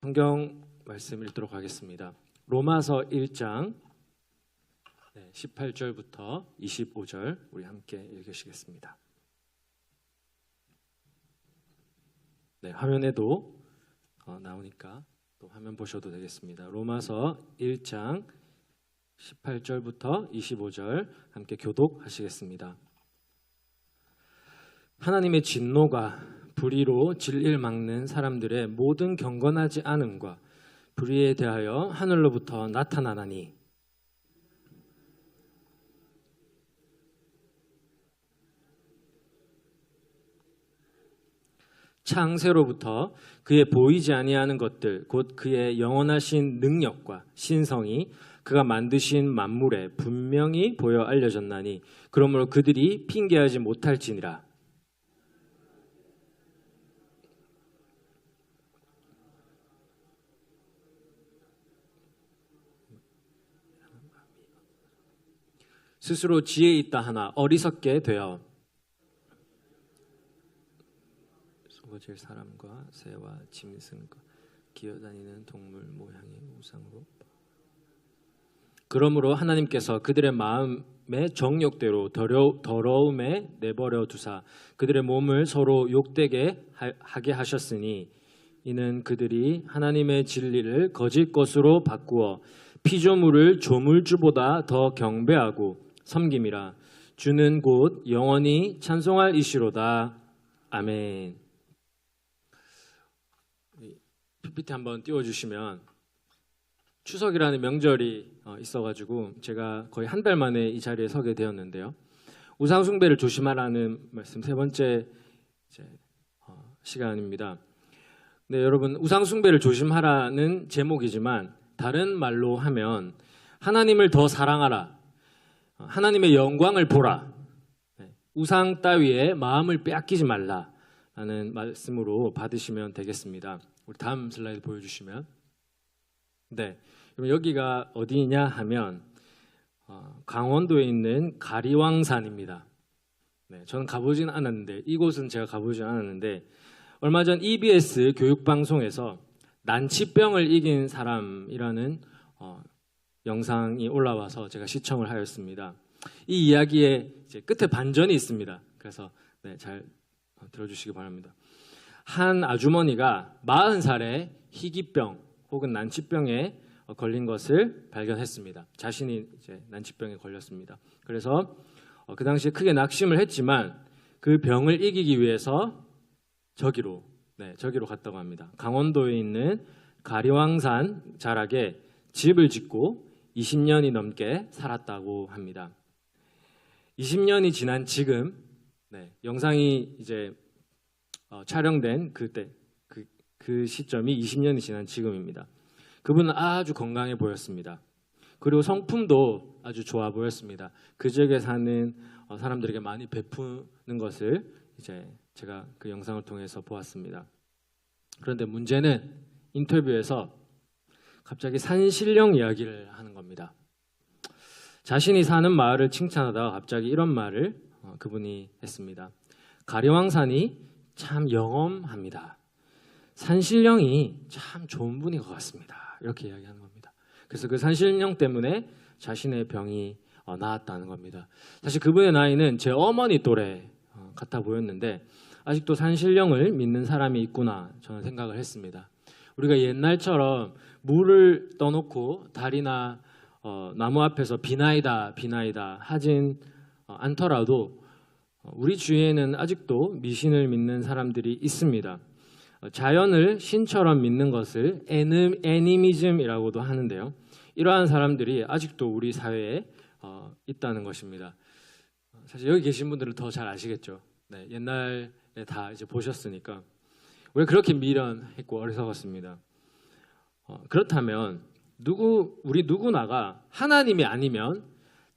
성경 말씀 읽도록 하겠습니다. 로마서 1장 18절부터 25절 우리 함께 읽으시겠습니다. 네, 화면에도 나오니까 또 화면 보셔도 되겠습니다. 로마서 1장 18절부터 25절 함께 교독하시겠습니다. 하나님의 진노가 불의로 진리를 막는 사람들의 모든 경건하지 않음과 불의에 대하여 하늘로부터 나타나나니 창세로부터 그의 보이지 아니하는 것들 곧 그의 영원하신 능력과 신성이 그가 만드신 만물에 분명히 보여 알려졌나니 그러므로 그들이 핑계하지 못할지니라. 스스로 지혜 있다 하나 어리석게 되어 쏟아질 사람과 새와 짐승과 기어다니는 동물 모양의 우상으로 그러므로 하나님께서 그들의 마음의 정욕대로 더러움에 내버려 두사 그들의 몸을 서로 욕되게 하게 하셨으니 이는 그들이 하나님의 진리를 거짓 것으로 바꾸어 피조물을 조물주보다 더 경배하고 섬김이라. 주는 곧 영원히 찬송할 이시로다. 아멘. PPT 한번 띄워주시면 추석이라는 명절이 있어가지고 제가 거의 한 달 만에 이 자리에 서게 되었는데요. 우상숭배를 조심하라는 말씀 세 번째 시간입니다. 네, 여러분 우상숭배를 조심하라는 제목이지만 다른 말로 하면 하나님을 더 사랑하라. 하나님의 영광을 보라. 우상 따위에 마음을 빼앗기지 말라라는 말씀으로 받으시면 되겠습니다. 우리 다음 슬라이드 보여주시면 네, 그럼 여기가 어디냐 하면 강원도에 있는 가리왕산입니다. 네, 저는 가보진 않았는데 이곳은 제가 가보진 않았는데 얼마 전 EBS 교육방송에서 난치병을 이긴 사람이라는 영상이 올라와서 제가 시청을 하였습니다. 이 이야기의 이제 끝에 반전이 있습니다. 그래서 네, 잘 들어주시기 바랍니다. 한 아주머니가 40살에 희귀병 혹은 난치병에 걸린 것을 발견했습니다. 자신이 이제 난치병에 걸렸습니다. 그래서 그 당시에 크게 낙심을 했지만 그 병을 이기기 위해서 저기로 갔다고 합니다. 강원도에 있는 가리왕산 자락에 집을 짓고 20년이 넘게 살았다고 합니다. 20년이 지난 지금 영상이 이제 촬영된 그때 그 시점이 20년이 지난 지금입니다. 그분은 아주 건강해 보였습니다. 그리고 성품도 아주 좋아 보였습니다. 그 지역에 사는 사람들에게 많이 베푸는 것을 이제 제가 그 영상을 통해서 보았습니다. 그런데 문제는 인터뷰에서 갑자기 산신령 이야기를 하는 겁니다. 자신이 사는 마을을 칭찬하다가 갑자기 이런 말을 그분이 했습니다. 가리왕산이 참 영험합니다. 산신령이 참 좋은 분인 것 같습니다. 이렇게 이야기하는 겁니다. 그래서 그 산신령 때문에 자신의 병이 나았다는 겁니다. 사실 그분의 나이는 제 어머니 또래 같아 보였는데 아직도 산신령을 믿는 사람이 있구나 저는 생각을 했습니다. 우리가 옛날처럼 물을 떠놓고 다리나 나무 앞에서 비나이다 하진 않더라도 우리 주위에는 아직도 미신을 믿는 사람들이 있습니다. 자연을 신처럼 믿는 것을 애니미즘이라고도 하는데요. 이러한 사람들이 아직도 우리 사회에 있다는 것입니다. 사실 여기 계신 분들은 더 잘 아시겠죠. 네, 옛날에 다 이제 보셨으니까 왜 그렇게 미련했고 어리석었습니다. 그렇다면 우리 누구나가 하나님이 아니면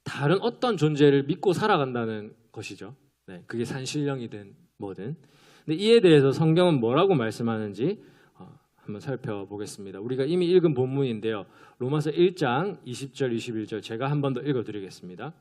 다른 어떤 존재를 믿고 살아간다는 것이죠. 네, 그게 산신령이든 뭐든. 근데 이에 대해서 성경은 뭐라고 말씀하는지 한번 살펴보겠습니다. 우리가 이미 읽은 본문인데요. 로마서 1장 20절 21절 제가 한 번 더 읽어드리겠습니다.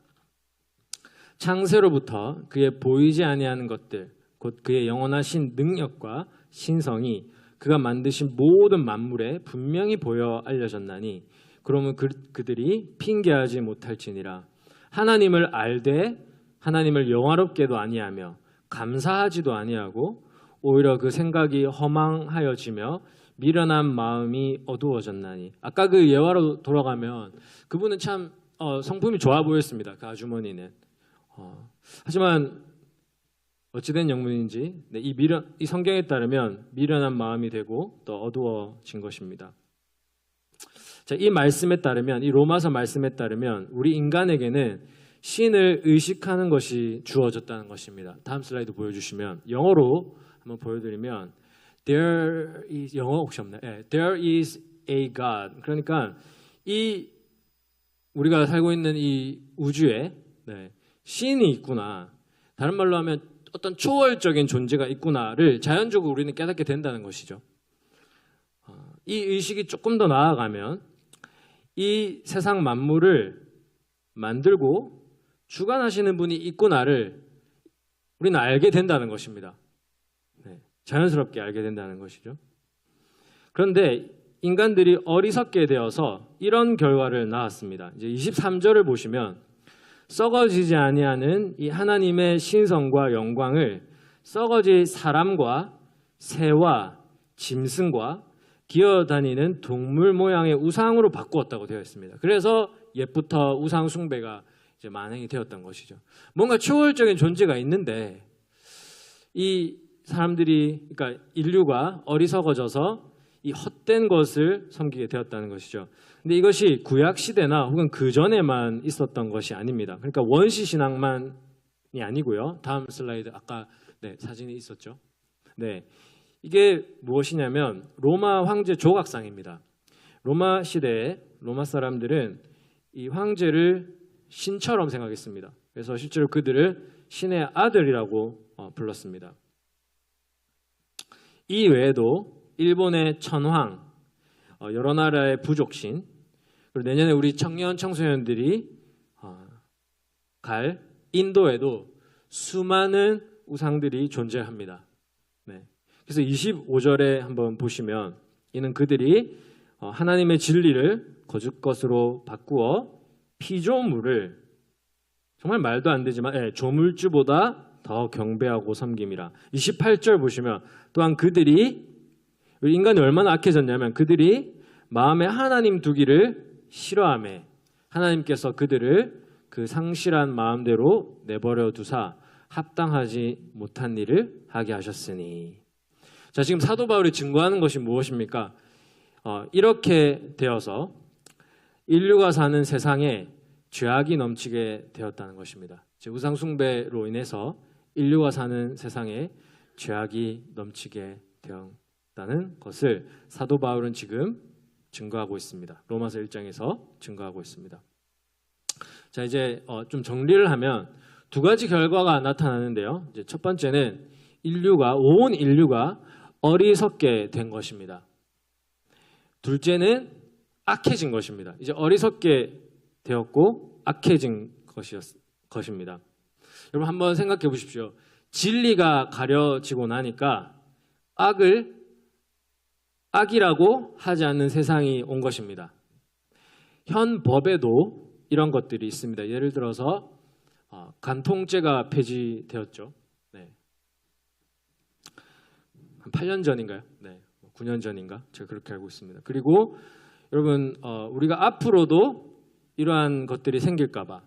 창세로부터 그의 보이지 아니하는 것들 곧 그의 영원하신 능력과 신성이 그가 만드신 모든 만물에 분명히 보여 알려졌나니 그러면 그들이 핑계하지 못할지니라. 하나님을 알되 하나님을 영화롭게도 아니하며 감사하지도 아니하고 오히려 그 생각이 허망하여지며 미련한 마음이 어두워졌나니. 아까 그 예화로 돌아가면 그분은 참 성품이 좋아 보였습니다. 그 아주머니는. 하지만 어찌된 영문인지 이 성경에 따르면 미련한 마음이 되고 또 어두워진 것입니다. 자, 이 말씀에 따르면, 이 로마서 말씀에 따르면 우리 인간에게는 신을 의식하는 것이 주어졌다는 것입니다. 다음 슬라이드 보여주시면 영어로 한번 보여드리면 There is, 영어 혹시 없나요? 네, There is a God. 그러니까 우리가 살고 있는 이 우주에 신이 있구나. 다른 말로 하면 어떤 초월적인 존재가 있구나를 자연적으로 우리는 깨닫게 된다는 것이죠. 이 의식이 조금 더 나아가면 이 세상 만물을 만들고 주관하시는 분이 있구나를 우리는 알게 된다는 것입니다. 자연스럽게 알게 된다는 것이죠. 그런데 인간들이 어리석게 되어서 이런 결과를 낳았습니다. 이제 23절을 보시면 썩어지지 아니하는 이 하나님의 신성과 영광을 썩어질 사람과 새와 짐승과 기어다니는 동물 모양의 우상으로 바꾸었다고 되어 있습니다. 그래서 옛부터 우상 숭배가 이제 만행이 되었던 것이죠. 뭔가 초월적인 존재가 있는데 이 사람들이, 그러니까 인류가 어리석어져서 이 헛된 것을 섬기게 되었다는 것이죠. 근데 이것이 구약 시대나 혹은 그 전에만 있었던 것이 아닙니다. 그러니까 원시 신앙만이 아니고요. 다음 슬라이드 아까 사진이 있었죠. 이게 무엇이냐면 로마 황제 조각상입니다. 로마 시대에 로마 사람들은 이 황제를 신처럼 생각했습니다. 그래서 실제로 그들을 신의 아들이라고 불렀습니다. 이 외에도 일본의 천황, 여러 나라의 부족신, 그리고 내년에 우리 청년 청소년들이 갈 인도에도 수많은 우상들이 존재합니다. 그래서 25절에 한번 보시면 이는 그들이 하나님의 진리를 거짓 것으로 바꾸어 피조물을, 정말 말도 안 되지만 조물주보다 더 경배하고 섬김이라. 28절 보시면 또한 그들이, 인간이 얼마나 악해졌냐면 그들이 마음에 하나님 두기를 싫어하며 하나님께서 그들을 그 상실한 마음대로 내버려 두사 합당하지 못한 일을 하게 하셨으니. 자, 지금 사도 바울이 증거하는 것이 무엇입니까? 이렇게 되어서 인류가 사는 세상에 죄악이 넘치게 되었다는 것입니다. 우상 숭배로 인해서 인류가 사는 세상에 죄악이 넘치게 되었다는 것을 사도 바울은 지금 증거하고 있습니다. 로마서 1장에서 증거하고 있습니다. 자, 이제 좀 정리를 하면 두 가지 결과가 나타나는데요. 이제 첫 번째는 온 인류가 어리석게 된 것입니다. 둘째는 악해진 것입니다. 이제 어리석게 되었고 악해진 것입니다. 여러분 한번 생각해 보십시오. 진리가 가려지고 나니까 악이라고 하지 않는 세상이 온 것입니다. 현 법에도 이런 것들이 있습니다. 예를 들어서 간통죄가 폐지되었죠. 한 8년 전인가요? 9년 전인가? 제가 그렇게 알고 있습니다. 그리고 여러분 우리가 앞으로도 이러한 것들이 생길까 봐,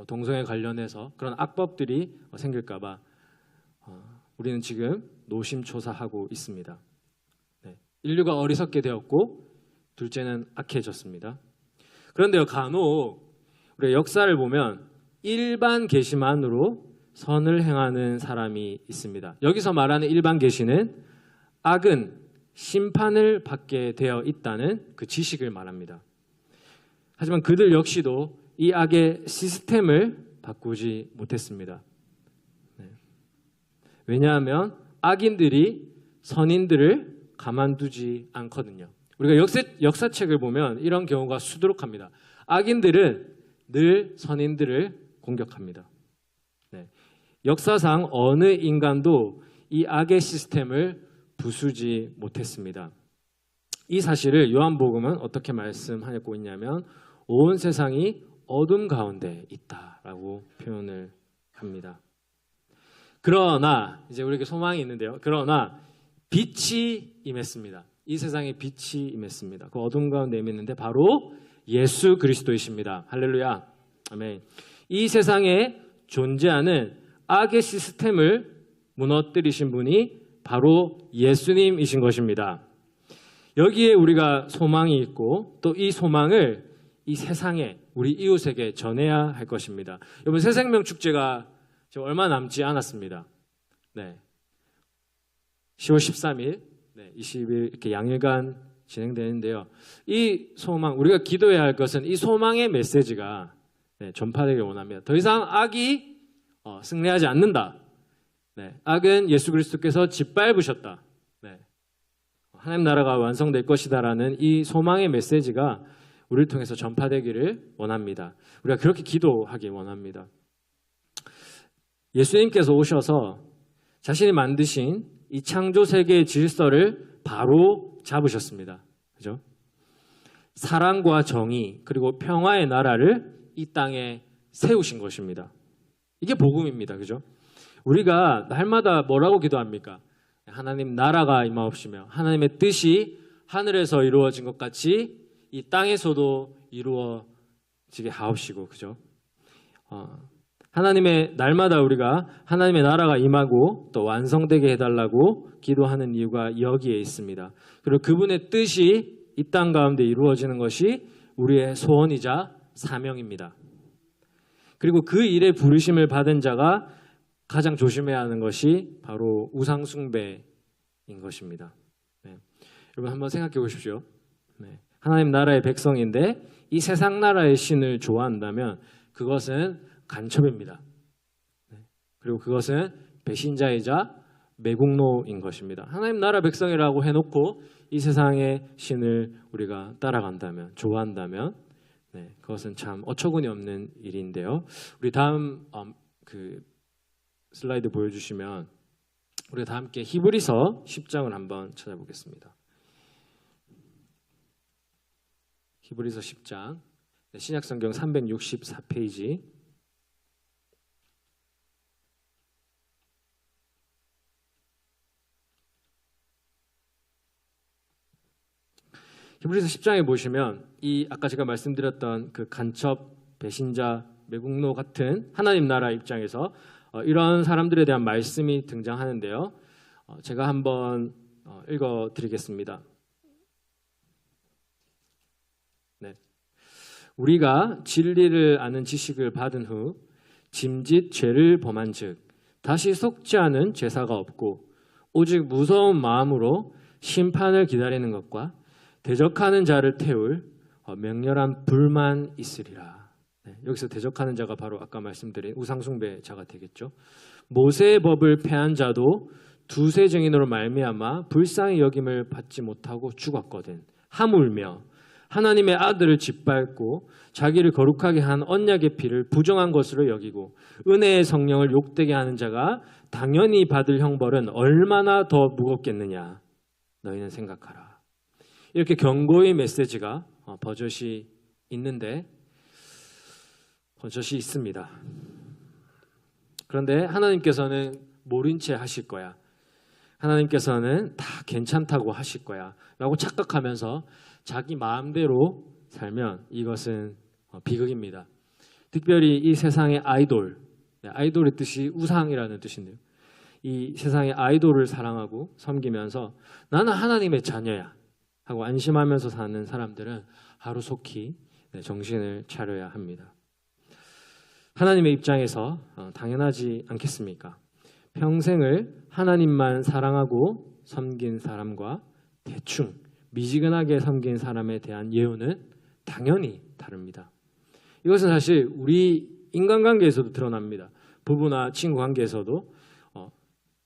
동성애 관련해서 그런 악법들이 생길까 봐 우리는 지금 노심초사하고 있습니다. 인류가 어리석게 되었고 둘째는 악해졌습니다. 그런데요, 간혹 우리가 역사를 보면 일반 계시만으로 선을 행하는 사람이 있습니다. 여기서 말하는 일반 계시는 악은 심판을 받게 되어 있다는 그 지식을 말합니다. 하지만 그들 역시도 이 악의 시스템을 바꾸지 못했습니다. 왜냐하면 악인들이 선인들을 가만두지 않거든요. 우리가 역사책을 보면 이런 경우가 수두룩합니다. 악인들은 늘 선인들을 공격합니다. 역사상 어느 인간도 이 악의 시스템을 부수지 못했습니다. 이 사실을 요한복음은 어떻게 말씀하고 있냐면 온 세상이 어둠 가운데 있다라고 표현을 합니다. 그러나 이제 우리에게 소망이 있는데요. 그러나 빛이 임했습니다. 이 세상에 빛이 임했습니다. 그 어둠 가운데 임했는데 바로 예수 그리스도이십니다. 할렐루야. 아멘. 이 세상에 존재하는 악의 시스템을 무너뜨리신 분이 바로 예수님이신 것입니다. 여기에 우리가 소망이 있고 또 이 소망을 이 세상에 우리 이웃에게 전해야 할 것입니다. 여러분 새생명 축제가 지금 얼마 남지 않았습니다. 네. 10월 13일, 20일 이렇게 양일간 진행되는데요. 이 소망, 우리가 기도해야 할 것은 이 소망의 메시지가 전파되길 원합니다. 더 이상 악이 승리하지 않는다. 악은 예수 그리스도께서 짓밟으셨다. 하나님 나라가 완성될 것이다라는 이 소망의 메시지가 우리를 통해서 전파되기를 원합니다. 우리가 그렇게 기도하기 원합니다. 예수님께서 오셔서 자신이 만드신 이 창조 세계의 질서를 바로 잡으셨습니다. 그죠? 사랑과 정의 그리고 평화의 나라를 이 땅에 세우신 것입니다. 이게 복음입니다. 그죠? 우리가 날마다 뭐라고 기도합니까? 하나님 나라가 임하옵시며 하나님의 뜻이 하늘에서 이루어진 것 같이 이 땅에서도 이루어지게 하옵시고, 그죠? 하나님의 날마다 우리가 하나님의 나라가 임하고 또 완성되게 해달라고 기도하는 이유가 여기에 있습니다. 그리고 그분의 뜻이 이 땅 가운데 이루어지는 것이 우리의 소원이자 사명입니다. 그리고 그 일에 부르심을 받은 자가 가장 조심해야 하는 것이 바로 우상 숭배인 것입니다. 여러분 한번 생각해 보십시오. 하나님 나라의 백성인데 이 세상 나라의 신을 좋아한다면 그것은 간첩입니다. 그리고 그것은 배신자이자 매국노인 것입니다. 하나님 나라 백성이라고 해놓고 이 세상의 신을 우리가 따라간다면, 좋아한다면 그것은 참 어처구니 없는 일인데요. 우리 다음 슬라이드 보여주시면 우리가 다 함께 히브리서 10장을 한번 찾아보겠습니다. 히브리서 10장, 신약성경 364페이지. 히브리서 10장에 보시면 이 아까 제가 말씀드렸던 그 간첩, 배신자, 매국노 같은 하나님 나라 입장에서 이런 사람들에 대한 말씀이 등장하는데요. 제가 한번 읽어드리겠습니다. 우리가 진리를 아는 지식을 받은 후 짐짓 죄를 범한즉 다시 속지 않은 제사가 없고 오직 무서운 마음으로 심판을 기다리는 것과 대적하는 자를 태울 맹렬한 불만 있으리라. 여기서 대적하는 자가 바로 아까 말씀드린 우상숭배자가 되겠죠. 모세의 법을 폐한 자도 두세 증인으로 말미암아 불쌍히 여김을 받지 못하고 죽었거든. 하물며 하나님의 아들을 짓밟고 자기를 거룩하게 한 언약의 피를 부정한 것으로 여기고 은혜의 성령을 욕되게 하는 자가 당연히 받을 형벌은 얼마나 더 무겁겠느냐. 너희는 생각하라. 이렇게 경고의 메시지가 버젓이 있는데 버젓이 있습니다. 그런데 하나님께서는 모른 채 하실 거야. 하나님께서는 다 괜찮다고 하실 거야 라고 착각하면서 자기 마음대로 살면 이것은 비극입니다. 특별히 이 세상의 아이돌, 아이돌의 뜻이 우상이라는 뜻인데요. 이 세상의 아이돌을 사랑하고 섬기면서 나는 하나님의 자녀야 하고 안심하면서 사는 사람들은 하루속히 정신을 차려야 합니다. 하나님의 입장에서 당연하지 않겠습니까? 평생을 하나님만 사랑하고 섬긴 사람과 대충 미지근하게 섬긴 사람에 대한 예우는 당연히 다릅니다. 이것은 사실 우리 인간관계에서도 드러납니다. 부부나 친구 관계에서도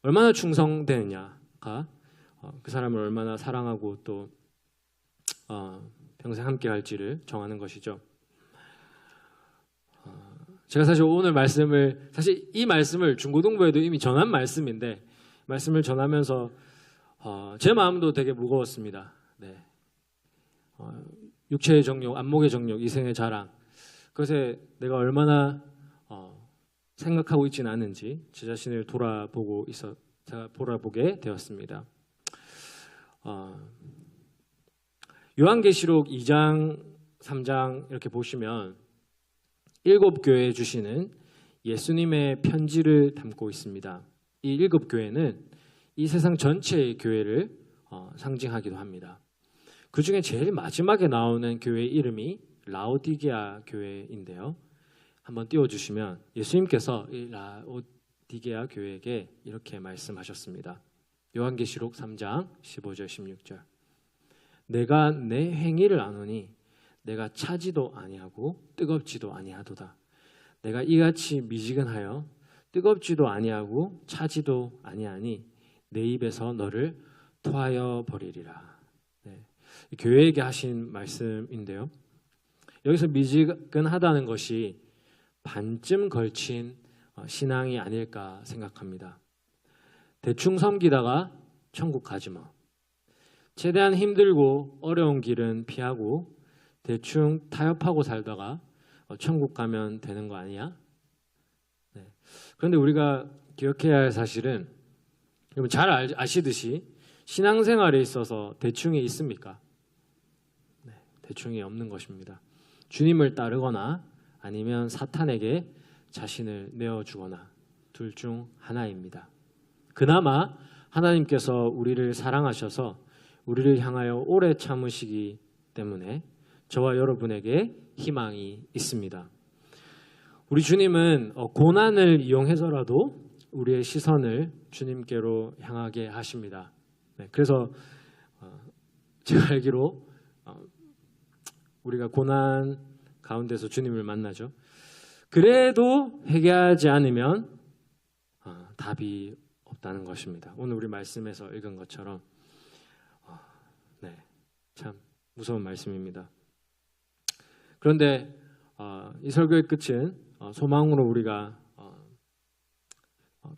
얼마나 충성되느냐가 그 사람을 얼마나 사랑하고 또 평생 함께 할지를 정하는 것이죠. 제가 사실 오늘 사실 이 말씀을 중고등부에도 이미 전한 말씀인데 말씀을 전하면서 제 마음도 되게 무거웠습니다. 네. 육체의 정욕, 안목의 정욕, 이생의 자랑. 그것에 내가 얼마나 생각하고 있지는 않은지 제 자신을 제가 돌아보게 되었습니다. 요한계시록 2장, 3장 이렇게 보시면 7교회에 주시는 예수님의 편지를 담고 있습니다. 이 7교회는 이 세상 전체의 교회를 상징하기도 합니다. 그 중에 제일 마지막에 나오는 교회 이름이 라오디게아 교회인데요. 한번 띄워주시면 예수님께서 이 라오디게아 교회에게 이렇게 말씀하셨습니다. 요한계시록 3장 15절 16절. 내가 내 행위를 아노니 내가 차지도 아니하고 뜨겁지도 아니하도다. 내가 이같이 미지근하여 뜨겁지도 아니하고 차지도 아니하니 내 입에서 너를 토하여 버리리라. 네. 교회에게 하신 말씀인데요. 여기서 미지근하다는 것이 반쯤 걸친 신앙이 아닐까 생각합니다. 대충 섬기다가 천국 가지 마. 최대한 힘들고 어려운 길은 피하고 대충 타협하고 살다가 천국 가면 되는 거 아니야? 네. 그런데 우리가 기억해야 할 사실은 여러분 잘 아시듯이 신앙생활에 있어서 대충이 있습니까? 네, 대충이 없는 것입니다. 주님을 따르거나 아니면 사탄에게 자신을 내어주거나 둘 중 하나입니다. 그나마 하나님께서 우리를 사랑하셔서 우리를 향하여 오래 참으시기 때문에 저와 여러분에게 희망이 있습니다. 우리 주님은 고난을 이용해서라도 우리의 시선을 주님께로 향하게 하십니다. 네, 그래서 제가 알기로 우리가 고난 가운데서 주님을 만나죠. 그래도 회개하지 않으면 답이 없다는 것입니다. 오늘 우리 말씀에서 읽은 것처럼 네, 참 무서운 말씀입니다. 그런데 이 설교의 끝은 소망으로 우리가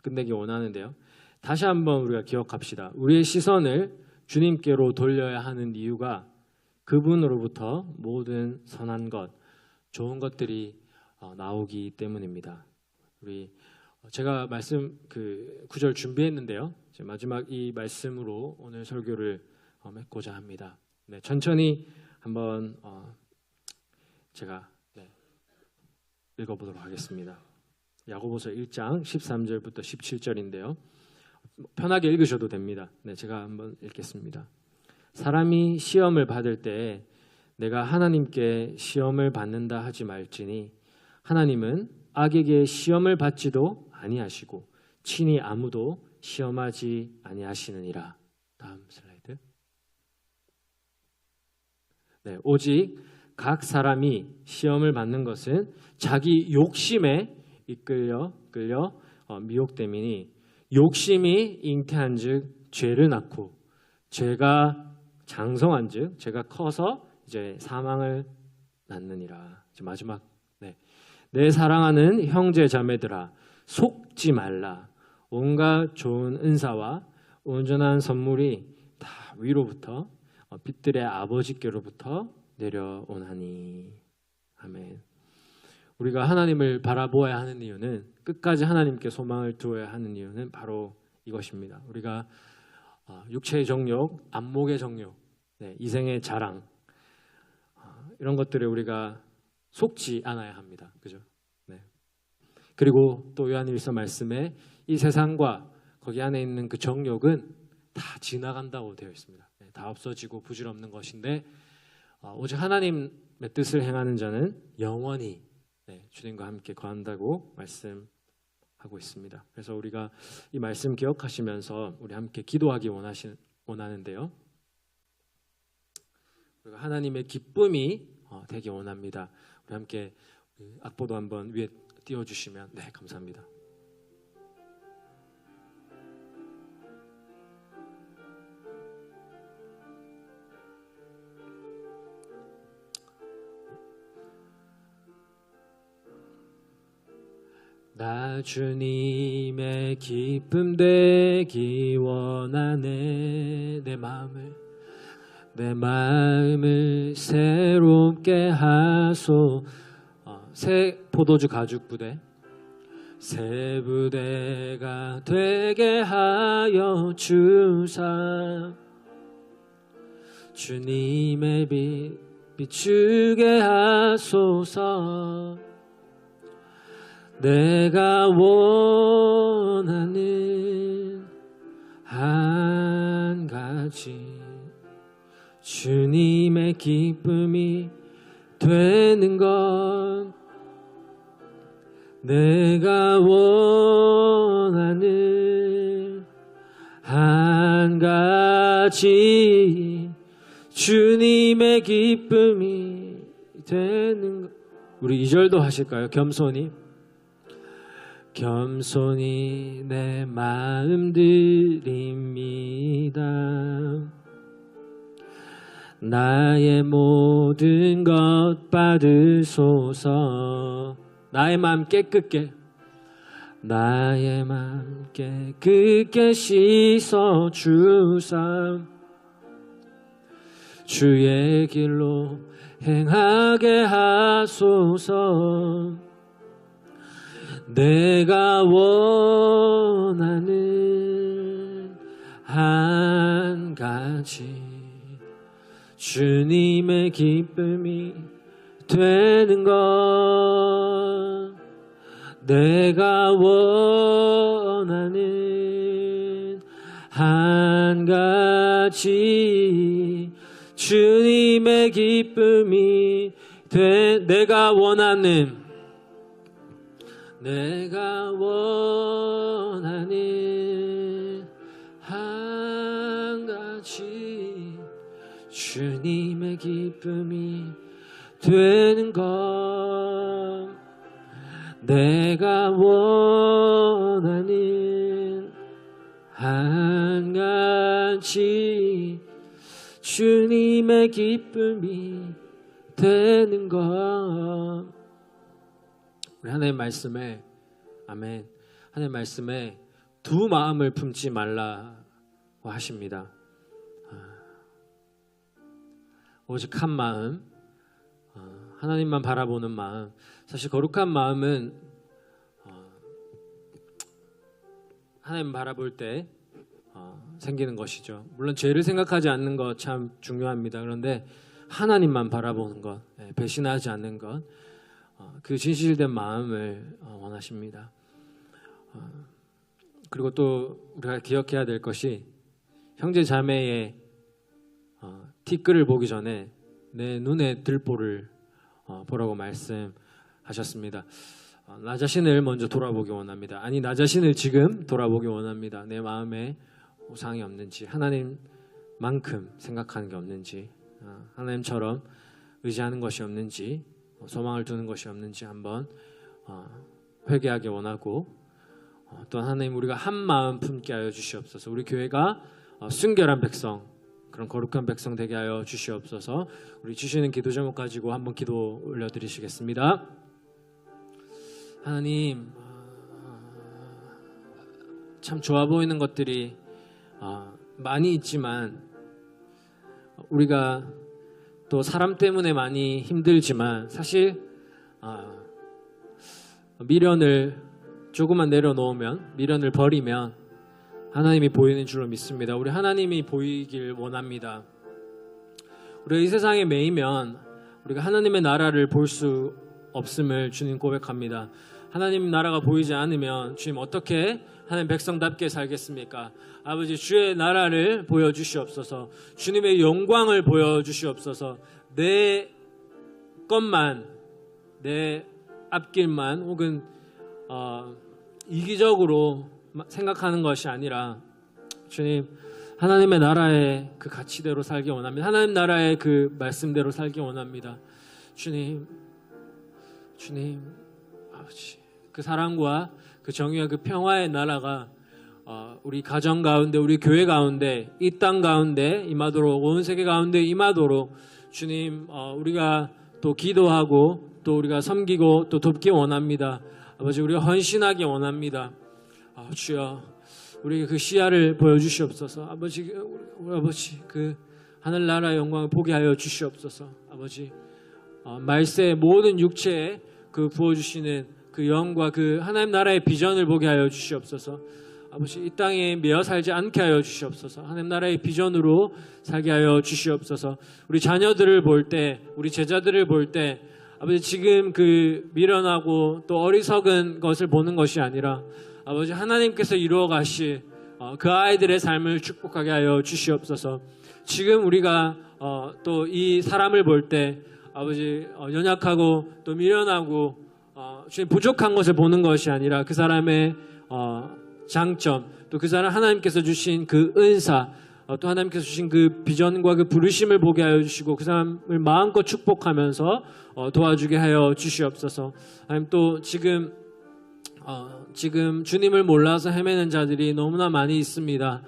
끝내기 원하는데요. 다시 한번 우리가 기억합시다. 우리의 시선을 주님께로 돌려야 하는 이유가 그분으로부터 모든 선한 것, 좋은 것들이 나오기 때문입니다. 제가 말씀 구절 준비했는데요. 마지막 이 말씀으로 오늘 설교를 맺고자 합니다. 네, 천천히 한번 제가 읽어보도록 하겠습니다. 야고보서 1장 13절부터 17절인데요. 편하게 읽으셔도 됩니다. 네, 제가 한번 읽겠습니다. 사람이 시험을 받을 때 내가 하나님께 시험을 받는다 하지 말지니 하나님은 악에게 시험을 받지도 아니하시고 친히 아무도 시험하지 아니하시느니라. 다음 슬라이드. 네, 오직 각 사람이 시험을 받는 것은 자기 욕심에 끌려 미혹됨이니 욕심이 잉태한즉 죄를 낳고 죄가 장성한즉 죄가 커서 이제 사망을 낳느니라. 이제 마지막 내 사랑하는 형제 자매들아 속지 말라. 온갖 좋은 은사와 온전한 선물이 다 위로부터 빛들의 아버지께로부터 내려오나니. 아멘. 우리가 하나님을 바라보아야 하는 이유는 끝까지 하나님께 소망을 두어야 하는 이유는 바로 이것입니다. 우리가 육체의 정욕, 안목의 정욕, 이생의 자랑 이런 것들에 우리가 속지 않아야 합니다. 그죠? 네. 그리고 또 요한일서 말씀에 이 세상과 거기 안에 있는 그 정욕은 다 지나간다고 되어 있습니다. 다 없어지고 부질없는 것인데 오직 하나님의 뜻을 행하는 자는 영원히 주님과 함께 거한다고 말씀하고 있습니다. 그래서 우리가 이 말씀 기억하시면서 우리 함께 기도하기 원하는데요. 우리가 하나님의 기쁨이 되기 원합니다. 우리 함께 악보도 한번 위에 띄워주시면 감사합니다. 나 주님의 기쁨 되기 원하네. 내 마음을 새롭게 하소. 새 포도주 가죽 부대, 새 부대가 되게 하여 주사. 주님의 빛 비추게 하소서. 내가 원하는 한 가지, 주님의 기쁨이 되는 것. 내가 원하는 한 가지, 주님의 기쁨이 되는 것. 우리 2절도 하실까요? 겸손히 내 마음 드립니다. 나의 모든 것 받으소서. 나의 마음 깨끗게, 나의 마음 깨끗게 씻어 주사. 주의 길로 행하게 하소서. 내가 원하는 한 가지, 주님의 기쁨이 되는 것. 내가 원하는 한 가지, 주님의 기쁨이 내가 원하는 한 가지, 주님의 기쁨이 되는 것. 내가 원하는 한 가지, 주님의 기쁨이 되는 것. 우리 하나님 말씀에, 아멘, 하나님 말씀에 두 마음을 품지 말라고 하십니다. 오직 한 마음, 하나님만 바라보는 마음. 사실 거룩한 마음은 하나님 바라볼 때 생기는 것이죠. 물론 죄를 생각하지 않는 것 참 중요합니다. 그런데 하나님만 바라보는 것, 배신하지 않는 것, 그 진실된 마음을 원하십니다. 그리고 또 우리가 기억해야 될 것이, 형제 자매의 티끌을 보기 전에 내 눈에 들보를 보라고 말씀하셨습니다. 나 자신을 먼저 돌아보기 원합니다. 아니, 나 자신을 지금 돌아보기 원합니다. 내 마음에 우상이 없는지, 하나님만큼 생각하는 게 없는지, 하나님처럼 의지하는 것이 없는지, 소망을 두는 것이 없는지 한번 회개하기 원하고, 또 하나님, 우리가 한 마음 품게 하여 주시옵소서. 우리 교회가 순결한 백성, 그런 거룩한 백성 되게 하여 주시옵소서. 우리 주시는 기도 제목 가지고 한번 기도 올려드리시겠습니다. 하나님, 참 좋아 보이는 것들이 많이 있지만, 우리가 또 사람 때문에 많이 힘들지만, 사실 미련을 조금만 내려놓으면, 미련을 버리면 하나님이 보이는 줄로 믿습니다. 우리 하나님이 보이길 원합니다. 우리가 이 세상에 매이면 우리가 하나님의 나라를 볼 수 없음을 주님 고백합니다. 하나님 나라가 보이지 않으면 주님 어떻게 하나님 백성답게 살겠습니까? 아버지, 주의 나라를 보여주시옵소서. 주님의 영광을 보여주시옵소서. 내 것만, 내 앞길만, 혹은 이기적으로 생각하는 것이 아니라, 주님, 하나님의 나라의 그 가치대로 살기 원합니다. 하나님 나라의 그 말씀대로 살기 원합니다. 주님, 아버지, 그 사랑과 그 정의와 그 평화의 나라가 우리 가정 가운데, 우리 교회 가운데, 이 땅 가운데 임하도록, 온 세계 가운데 임하도록 주님, 우리가 또 기도하고 또 우리가 섬기고 또 돕기 원합니다. 아버지, 우리가 헌신하기 원합니다. 주여, 우리에게 그 시야를 보여주시옵소서. 아버지, 우리 아버지, 그 하늘나라의 영광을 보게 하여 주시옵소서. 아버지, 말세의 모든 육체에 그 부어주시는 그 영과 그 하나님 나라의 비전을 보게 하여 주시옵소서. 아버지, 이 땅에 매여 살지 않게 하여 주시옵소서. 하나님 나라의 비전으로 살게 하여 주시옵소서. 우리 자녀들을 볼 때, 우리 제자들을 볼 때, 아버지, 지금 그 미련하고 또 어리석은 것을 보는 것이 아니라 아버지, 하나님께서 이루어 가실 그 아이들의 삶을 축복하게 하여 주시옵소서. 지금 우리가 또 이 사람을 볼 때 아버지, 연약하고 또 미련하고 주님 부족한 것을 보는 것이 아니라 그 사람의 장점, 또 그 사람 하나님께서 주신 그 은사, 또 하나님께서 주신 그 비전과 그 부르심을 보게 하여 주시고 그 사람을 마음껏 축복하면서 도와주게 하여 주시옵소서. 하나님, 또 지금 주님을 몰라서 헤매는 자들이 너무나 많이 있습니다.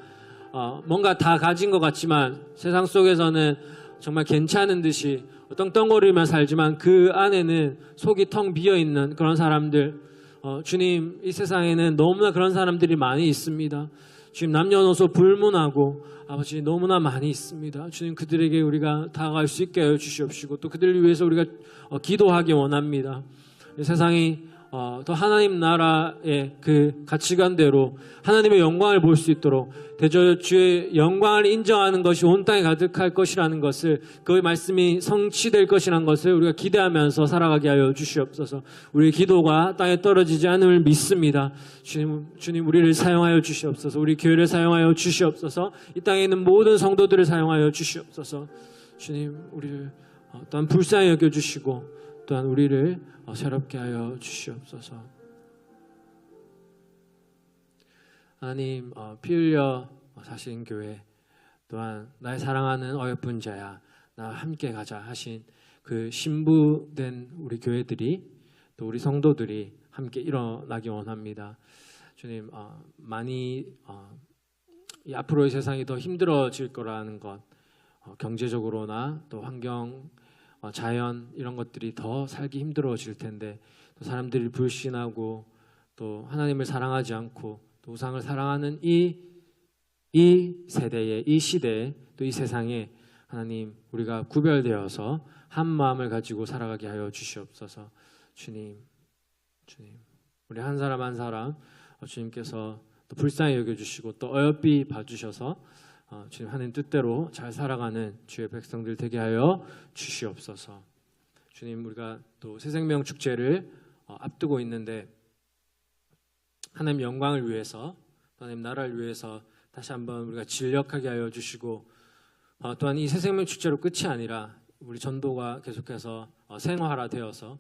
뭔가 다 가진 것 같지만 세상 속에서는 정말 괜찮은 듯이 떵떵거리며 살지만 그 안에는 속이 텅 비어있는 그런 사람들, 주님, 이 세상에는 너무나 그런 사람들이 많이 있습니다. 주님, 남녀노소 불문하고 아버지 너무나 많이 있습니다. 주님, 그들에게 우리가 다가갈 수 있게 하여 주시옵시고 또 그들을 위해서 우리가 기도하기 원합니다. 이 세상이 더 하나님 나라의 그 가치관대로 하나님의 영광을 볼 수 있도록 대저 주의 영광을 인정하는 것이 온 땅에 가득할 것이라는 것을, 그 말씀이 성취될 것이라는 것을 우리가 기대하면서 살아가게 하여 주시옵소서. 우리의 기도가 땅에 떨어지지 않음을 믿습니다. 주님, 우리를 사용하여 주시옵소서. 우리 교회를 사용하여 주시옵소서. 이 땅에 있는 모든 성도들을 사용하여 주시옵소서. 주님, 우리를 또한 불쌍히 여겨주시고 또한 우리를 새롭게 하여 주시옵소서. 하나님, 피 흘려 사신 교회, 또한 나의 사랑하는 어여쁜 자야 나와 함께 가자 하신 그 신부된 우리 교회들이, 또 우리 성도들이 함께 일어나기 원합니다. 주님, 많이 이 앞으로의 세상이 더 힘들어질 거라는 것, 경제적으로나 또 환경, 자연, 이런 것들이 더 살기 힘들어질 텐데, 또 사람들이 불신하고 또 하나님을 사랑하지 않고 또 우상을 사랑하는 이 세대에, 이 시대에, 또 이 세상에 하나님, 우리가 구별되어서 한 마음을 가지고 살아가게 하여 주시옵소서. 주님, 우리 한 사람 한 사람 주님께서 또 불쌍히 여겨주시고 또 어여삐 봐주셔서 주님 하나님 뜻대로 잘 살아가는 주의 백성들 되게 하여 주시옵소서. 주님, 우리가 또 새생명 축제를 앞두고 있는데 하나님 영광을 위해서, 하나님 나라를 위해서 다시 한번 우리가 진력하게 하여 주시고, 또한 이 새생명 축제로 끝이 아니라 우리 전도가 계속해서 생활화되어서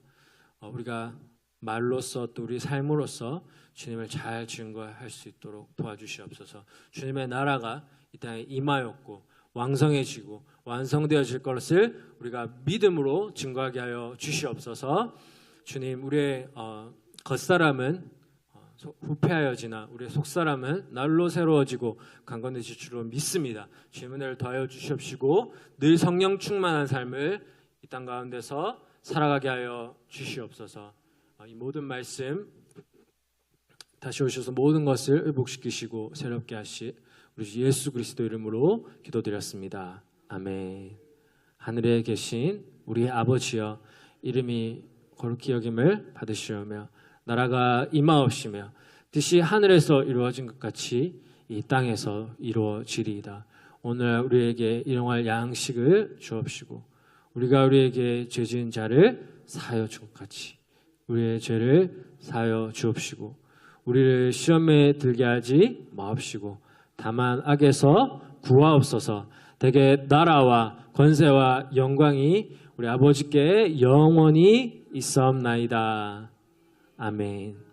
우리가 말로써 또 우리 삶으로써 주님을 잘 증거할 수 있도록 도와주시옵소서. 주님의 나라가 이 땅에 임하였고 왕성해지고 완성되어질 것을 우리가 믿음으로 증거하게 하여 주시옵소서. 주님, 우리의 겉사람은 후패하여지나 우리의 속사람은 날로 새로워지고 강건해질 줄로 믿습니다. 주님 은혜를 더하여 주시옵시고 늘 성령 충만한 삶을 이 땅 가운데서 살아가게 하여 주시옵소서. 이 모든 말씀 다시 오셔서 모든 것을 회복시키시고 새롭게 하시 우리 예수 그리스도 이름으로 기도드렸습니다. 아멘. 하늘에 계신 우리 아버지여, 이름이 거룩히 여김을 받으시오며 나라가 임하옵시며 뜻이 하늘에서 이루어진 것 같이 이 땅에서 이루어지리이다. 오늘 우리에게 일용할 양식을 주옵시고 우리가 우리에게 죄 지은 자를 사하여 준 것 같이 우리의 죄를 사하여 주옵시고 우리를 시험에 들게 하지 마옵시고 다만 악에서 구하옵소서. 대개 나라와 권세와 영광이 우리 아버지께 영원히 있사옵나이다. 아멘.